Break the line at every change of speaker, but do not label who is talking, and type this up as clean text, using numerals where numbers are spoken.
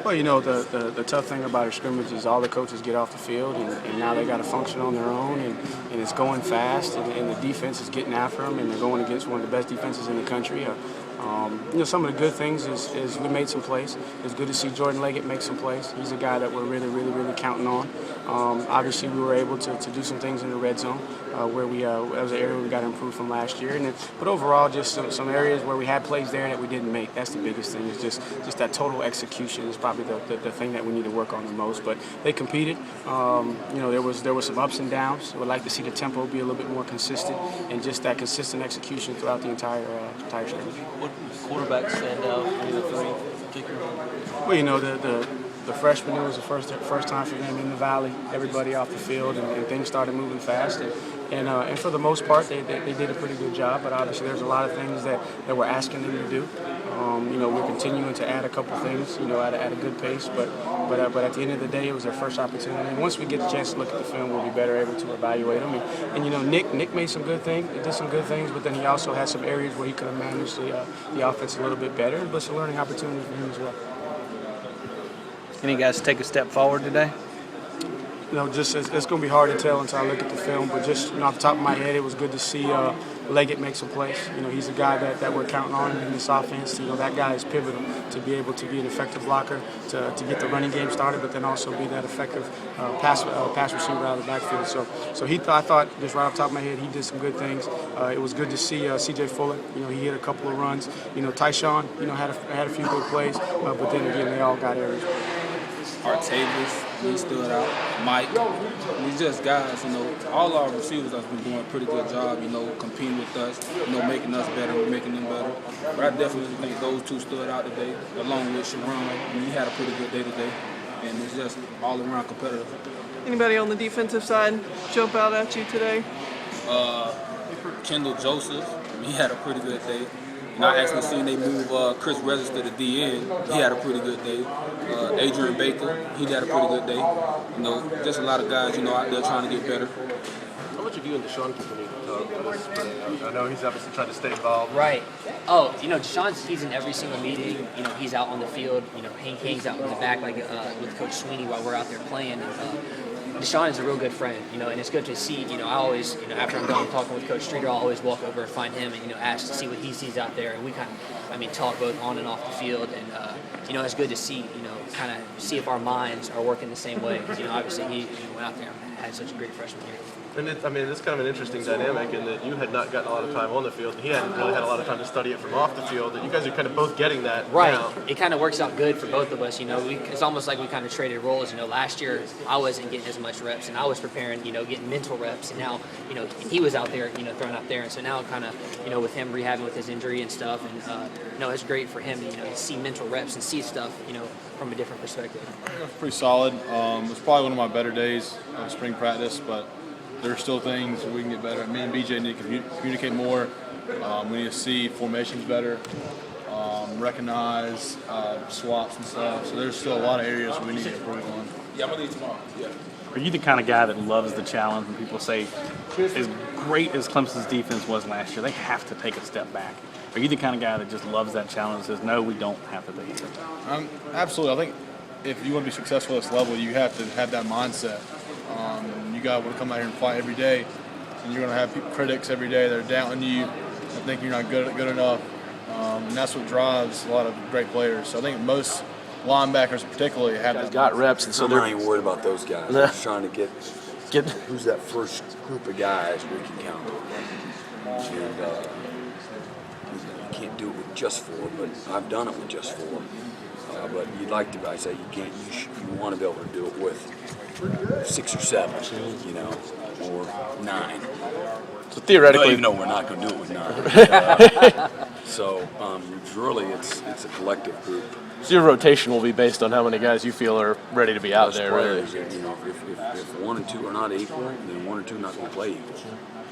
Well, you know, the tough thing about a scrimmage is all the coaches get off the field, and now they got to function on their own, and it's going fast, and the defense is getting after them, and they're going against one of the best defenses in the country. You know, some of the good things is we made some plays. It's good to see Jordan Leggett make some plays. He's a guy that we're really counting on. Obviously, we were able to do some things in the red zone where that was an area we got to improve from last year. But overall, just some areas where we had plays there that we didn't make. That's the biggest thing. Is just that total execution is probably the thing that we need to work on the most. But they competed. You know, there was some ups and downs. I would like to see the tempo be a little bit more consistent and just that consistent execution throughout the entire scrimmage.
What quarterback stand out in the three kicker?
Well, you know, the freshman, it was the first time for them in the Valley, everybody off the field, and things started moving fast. And for the most part, they did a pretty good job, but obviously there's a lot of things that we're asking them to do. You know, we're continuing to add a couple things, you know, at a good pace, but at the end of the day, it was their first opportunity. And once we get the chance to look at the film, we'll be better able to evaluate them. And you know, Nick made some good things, did some good things, but then he also had some areas where he could have managed the offense a little bit better, but it's a learning opportunity for him as well.
Any guys take a step forward today?
You know, just it's going to be hard to tell until I look at the film. But just off the top of my head, it was good to see Leggett make some plays. You know, he's a guy that we're counting on in this offense. You know, that guy is pivotal to be able to be an effective blocker, to get the running game started, but then also be that effective pass receiver out of the backfield. So I thought, just right off the top of my head, he did some good things. It was good to see C.J. Fuller. You know, he hit a couple of runs. You know, Tyshawn, you know, had a few good plays, but then again, they all got areas.
Tavis, he stood out. Mike, these just guys, you know, all our receivers have been doing a pretty good job, you know, competing with us, you know, making us better, making them better. But I definitely think those two stood out today, along with Sharon. I mean, he had a pretty good day today, and it's just all around competitive.
Anybody on the defensive side jump out at you today?
Kendall Joseph, he had a pretty good day. And I actually seen they move Chris Register to DN. He had a pretty good day. Adrian Baker, he had a pretty good day. You know, just a lot of guys, you know, out there trying to get better.
How much of you and Deshaun continue to talk? I know he's obviously trying to stay involved.
Right. Oh, you know, he's in every single meeting. You know, he's out on the field. You know, he hangs out in the back like with Coach Sweeney while we're out there playing. And, Deshaun is a real good friend, you know, and it's good to see, you know, I always, you know, after I'm done talking with Coach Streeter, I'll always walk over and find him and, you know, ask to see what he sees out there. And we kind of, talk both on and off the field. And, you know, it's good to see, you know, kind of see if our minds are working the same way. Because, you know, obviously he went out there and had such a great freshman year.
And it's kind of an interesting dynamic in that you had not gotten a lot of time on the field, and he hadn't really had a lot of time to study it from off the field. And you guys are kind of both getting that
right
now.
It kind of works out good for both of us. You know, it's almost like we kind of traded roles. You know, last year I wasn't getting as much reps, and I was preparing, you know, getting mental reps, and now, you know, he was out there, you know, throwing out there, and so now kind of, you know, with him rehabbing with his injury and stuff, and you know, it's great for him, you know, to see mental reps and see stuff, you know, from a different perspective.
Pretty solid. It was probably one of my better days of spring practice, but there are still things we can get better. Me and BJ need to communicate more. We need to see formations better, recognize swaps and stuff. So there's still a lot of areas we need to improve on.
Yeah, I'm going to leave tomorrow. Yeah.
Are you the kind of guy that loves the challenge when people say, as great as Clemson's defense was last year, they have to take a step back? Are you the kind of guy that just loves that challenge and says, no, we don't have to take a step back?
Absolutely. I think if you want to be successful at this level, you have to have that mindset. You got to come out here and fight every day, and you're going to have critics every day that are doubting you and think you're not good enough, and that's what drives a lot of great players. So I think most linebackers particularly have that.
Got reps, and so they're not even worried about those guys. They're just trying to get who's that first group of guys we can count on. And you can't do it with just four, but I've done it with just four. But you'd like to, I say you want to be able to do it with 6 or 7, you know, or 9.
So theoretically,
even though we're not going to do it with 9. So really, it's a collective group.
So your rotation will be based on how many guys you feel are ready to be out there,
players, right? You know, if 1 and 2 are not equal, then 1 or 2 are not going to play equal.